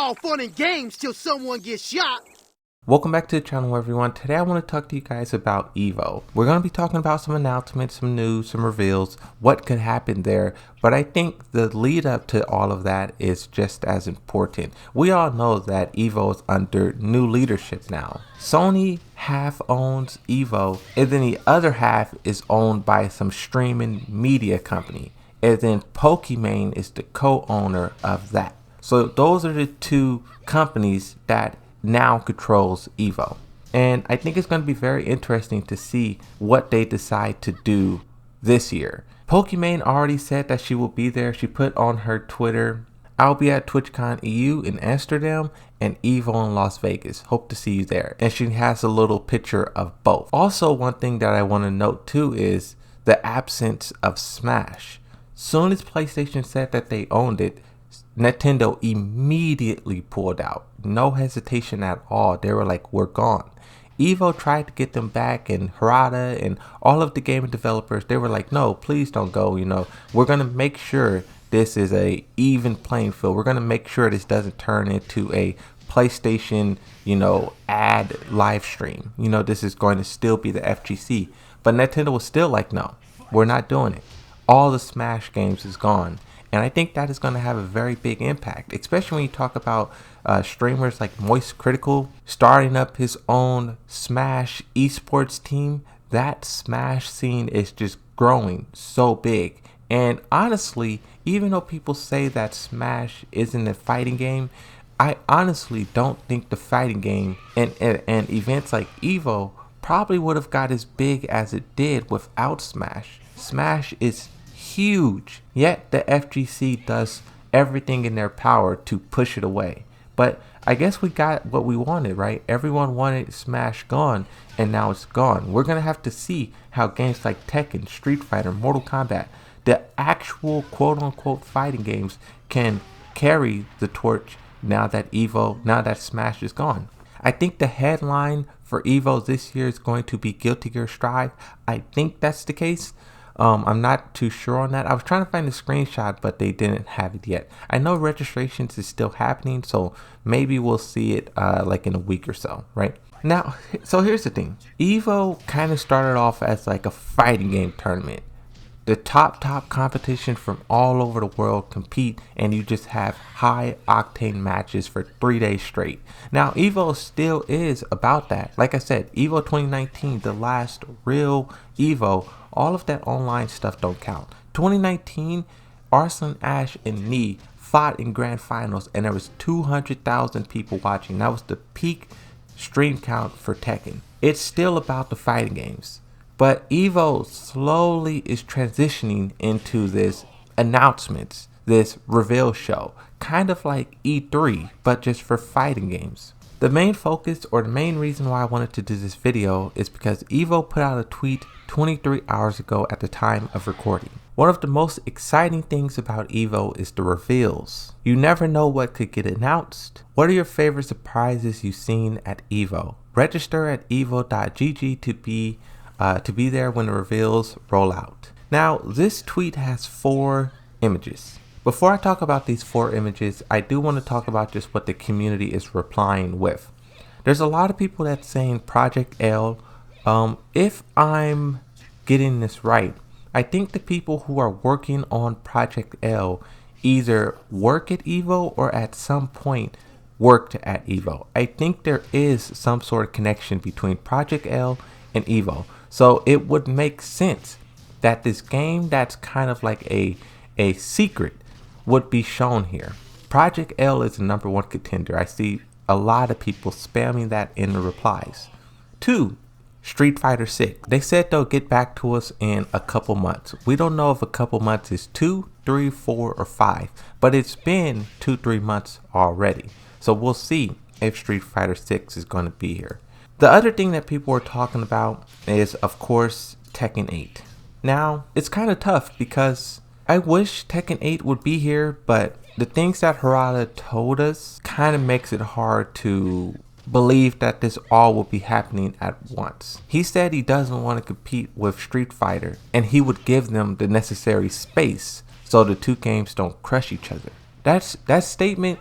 all fun and games till someone gets shot. Welcome back to the channel, everyone. Today I want to talk to you guys about EVO. We're going to be talking about some announcements, some news, some reveals, what could happen there. But I think the lead up to all of that is just as important. We all know that EVO is under new leadership now. Sony half owns EVO, and then the other half is owned by some streaming media company. And then Pokimane is the co-owner of that. So those are the two companies that now controls EVO. And I think it's going to be very interesting to see what they decide to do this year. Pokimane already said that she will be there. She put on her Twitter, "I'll be at TwitchCon EU in Amsterdam and EVO in Las Vegas. Hope to see you there." And she has a little picture of both. Also, one thing that I want to note too is the absence of Smash. Soon as PlayStation said that they owned it, Nintendo immediately pulled out. No hesitation at all. They were like, we're gone. EVO tried to get them back, and Harada and all of the gaming developers, they were like, no, please don't go. We're going to make sure this is a even playing field. We're going to make sure this doesn't turn into a PlayStation, ad live stream. This is going to still be the FGC. But Nintendo was still like, no, we're not doing it. All the Smash games is gone. And I think that is going to have a very big impact, especially when you talk about streamers like Moist Critical starting up his own Smash esports team. That Smash scene is just growing so big. And honestly, even though people say that Smash isn't a fighting game, I honestly don't think the fighting game and events like EVO probably would have got as big as it did without Smash. Smash is huge, yet the FGC does everything in their power to push it away. But I guess we got what we wanted, right? Everyone wanted Smash gone, and now it's gone. We're gonna have to see how games like Tekken, Street Fighter, Mortal Kombat, the actual quote-unquote fighting games, can carry the torch now that Smash is gone. I think the headline for EVO this year is going to be Guilty Gear Strive. I think that's the case. I'm not too sure on that. I was trying to find a screenshot, but they didn't have it yet. I know registrations is still happening, so maybe we'll see it like in a week or so, right? Now, so here's the thing. EVO kind of started off as like a fighting game tournament. The top competition from all over the world compete, and you just have high octane matches for 3 days straight. Now, EVO still is about that. Like I said, EVO 2019, the last real EVO, all of that online stuff don't count. 2019, Arslan, Ash, and Nee fought in grand finals, and there was 200,000 people watching. That was the peak stream count for Tekken. It's still about the fighting games. But EVO slowly is transitioning into this announcements, this reveal show, kind of like E3, but just for fighting games. The main focus, or the main reason why I wanted to do this video, is because EVO put out a tweet 23 hours ago at the time of recording. One of the most exciting things about EVO is the reveals. You never know what could get announced. What are your favorite surprises you've seen at EVO? Register at evo.gg to be there when the reveals roll out. Now, this tweet has 4 images. Before I talk about these 4 images, I do want to talk about just what the community is replying with. There's a lot of people that's saying Project L. If I'm getting this right, I think the people who are working on Project L either work at EVO or at some point worked at EVO. I think there is some sort of connection between Project L and EVO. So it would make sense that this game that's kind of like a secret would be shown here. Project L is the #1 contender. I see a lot of people spamming that in the replies. 2, Street Fighter 6. They said they'll get back to us in a couple months. We don't know if a couple months is 2, 3, 4, or 5, but it's been 2-3 months already. So we'll see if Street Fighter 6 is going to be here. The other thing that people are talking about is, of course, Tekken 8. Now, it's kind of tough because I wish Tekken 8 would be here, but the things that Harada told us kind of makes it hard to believe that this all will be happening at once. He said he doesn't want to compete with Street Fighter, and he would give them the necessary space so the two games don't crush each other. That statement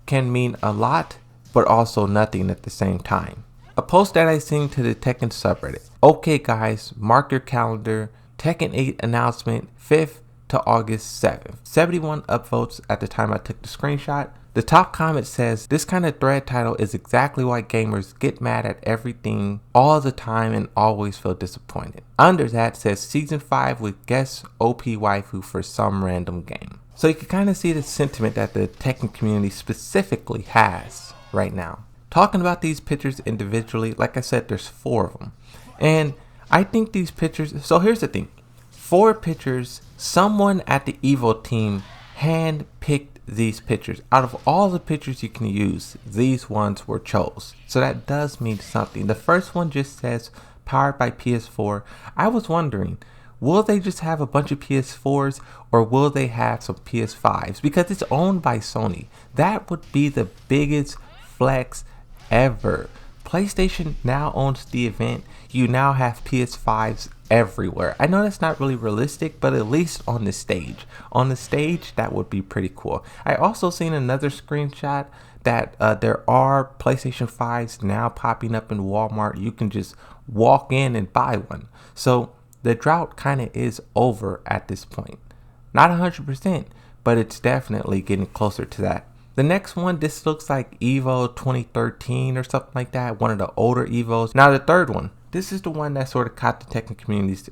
can mean a lot, but also nothing at the same time. A post that I seen to the Tekken subreddit. Okay guys, mark your calendar. Tekken 8 announcement 5th to August 7th. 71 upvotes at the time I took the screenshot. The top comment says, this kind of thread title is exactly why gamers get mad at everything all the time and always feel disappointed. Under that says season 5 with guest OP waifu for some random game. So you can kind of see the sentiment that the Tekken community specifically has right now. Talking about these pictures individually, like I said, there's 4 of them. And I think these pictures, so here's the thing. 4 pictures, someone at the EVO team hand-picked these pictures. Out of all the pictures you can use, these ones were chose. So that does mean something. The first one just says powered by PS4. I was wondering, will they just have a bunch of PS4s or will they have some PS5s? Because it's owned by Sony. That would be the biggest flex ever. PlayStation now owns the event. You now have PS5s everywhere. I know that's not really realistic, but at least on the stage. On the stage, that would be pretty cool. I also seen another screenshot that there are PlayStation 5s now popping up in Walmart. You can just walk in and buy one. So the drought kind of is over at this point. Not 100%, but it's definitely getting closer to that. The next one, this looks like EVO 2013 or something like that. One of the older EVOs. Now the third one. This is the one that sort of caught the Tekken community's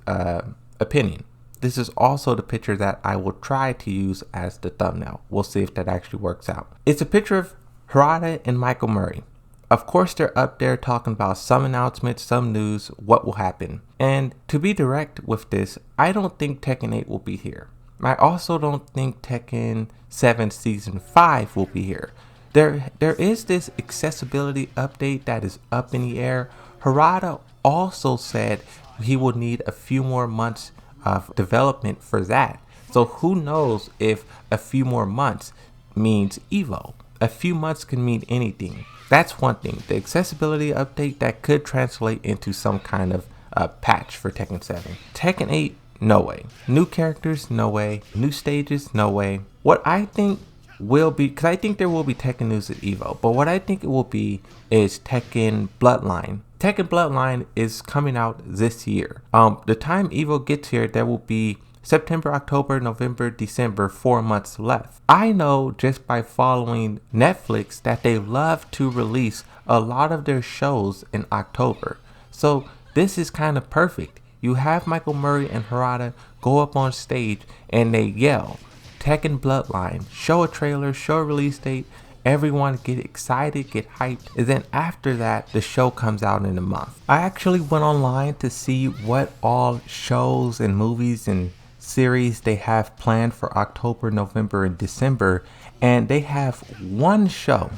opinion. This is also the picture that I will try to use as the thumbnail. We'll see if that actually works out. It's a picture of Harada and Michael Murray. Of course, they're up there talking about some announcements, some news, what will happen. And to be direct with this, I don't think Tekken 8 will be here. I also don't think Tekken 7 Season 5 will be here. There is this accessibility update that is up in the air. Harada also said he will need a few more months of development for that. So who knows if a few more months means EVO. A few months can mean anything. That's one thing. The accessibility update that could translate into some kind of patch for Tekken 7. Tekken 8, no way. New characters, no way. New stages, no way. What I think will be, because I think there will be Tekken news at EVO, but what I think it will be is Tekken Bloodline. Tekken Bloodline is coming out this year. The time EVO gets here, there will be September, October, November, December, 4 months left. I know just by following Netflix that they love to release a lot of their shows in October. So this is kind of perfect. You have Michael Murray and Harada go up on stage and they yell, Tekken Bloodline, show a trailer, show a release date, everyone get excited, get hyped, and then after that, the show comes out in a month. I actually went online to see what all shows and movies and series they have planned for October, November, and December, and they have one show,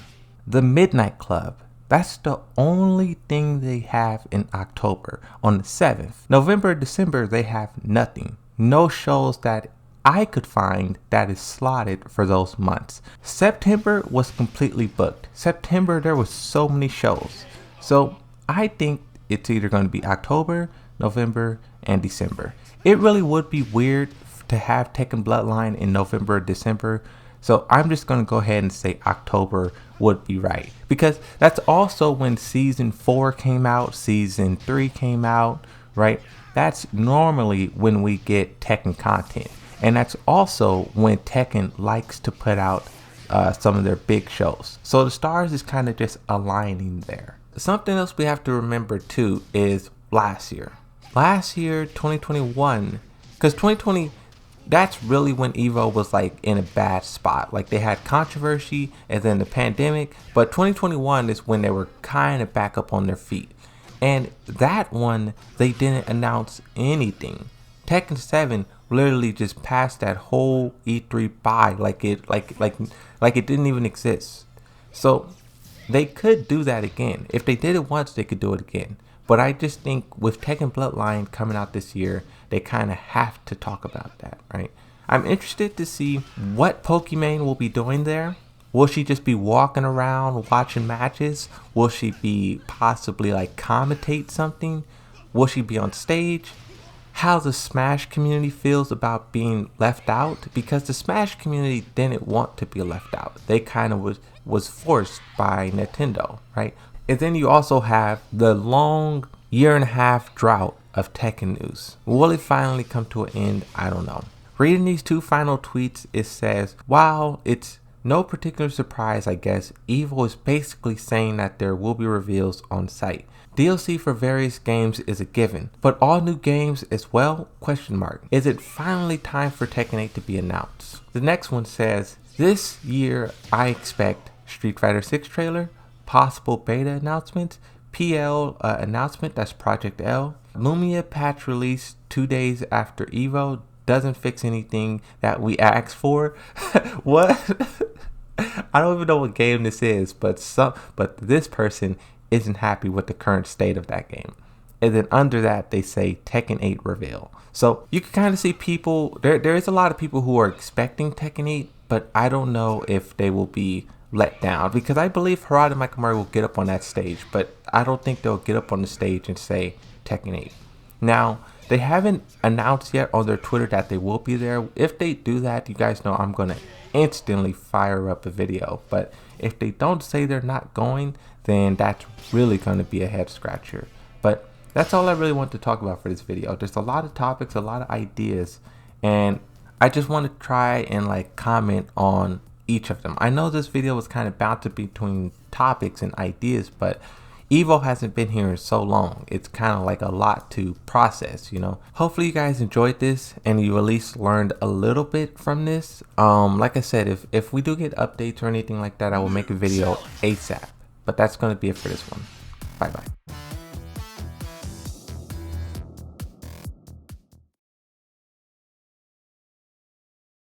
The Midnight Club. That's the only thing they have in October on the 7th. November, December, they have nothing. No shows that I could find that is slotted for those months. September was completely booked. September, there was so many shows. So I think it's either going to be October, November, and December. It really would be weird to have Tekken Bloodline in November or December. So I'm just going to go ahead and say October would be right. Because that's also when Season 4 came out, Season 3 came out, right? That's normally when we get Tekken content. And that's also when Tekken likes to put out some of their big shows. So the stars is kind of just aligning there. Something else we have to remember too is last year. Last year, 2021, because 2020, that's really when EVO was like in a bad spot. Like they had controversy and then the pandemic, but 2021 is when they were kind of back up on their feet. And that one, they didn't announce anything. Tekken 7 literally just passed that whole E3 by like it didn't even exist. So they could do that again. If they did it once, they could do it again. But I just think with Tekken Bloodline coming out this year, they kind of have to talk about that, right? I'm interested to see what Pokimane will be doing there. Will she just be walking around watching matches? Will she be possibly like commentate something? Will she be on stage? how the Smash community feels about being left out, because the Smash community didn't want to be left out. They kind of was forced by Nintendo, right? And then you also have the long year and a half drought of Tekken news. Will it finally come to an end? I don't know. Reading these two final tweets, it says, while it's no particular surprise, I guess, EVO is basically saying that there will be reveals on site. DLC for various games is a given, but all new games as well? Question mark. Is it finally time for Tekken 8 to be announced? The next one says, this year I expect Street Fighter 6 trailer, possible beta announcements, PL announcement, that's Project L, Lumia patch release 2 days after EVO, doesn't fix anything that we asked for. What? I don't even know what game this is, but this person isn't happy with the current state of that game. And then under that, they say Tekken 8 reveal. So you can kind of see people, there is a lot of people who are expecting Tekken 8, but I don't know if they will be let down, because I believe Harada and Michael Murray will get up on that stage, but I don't think they'll get up on the stage and say Tekken 8. Now, they haven't announced yet on their Twitter that they will be there. If they do that, you guys know I'm going to instantly fire up a video. But if they don't say they're not going, then that's really going to be a head scratcher. But that's all I really want to talk about for this video. There's a lot of topics, a lot of ideas, and I just want to try and like comment on each of them. I know this video was kind of bouncing between topics and ideas, but EVO hasn't been here in so long. It's kind of like a lot to process, you know. Hopefully you guys enjoyed this and you at least learned a little bit from this. Like I said, if we do get updates or anything like that, I will make a video ASAP. But that's going to be it for this one. Bye bye.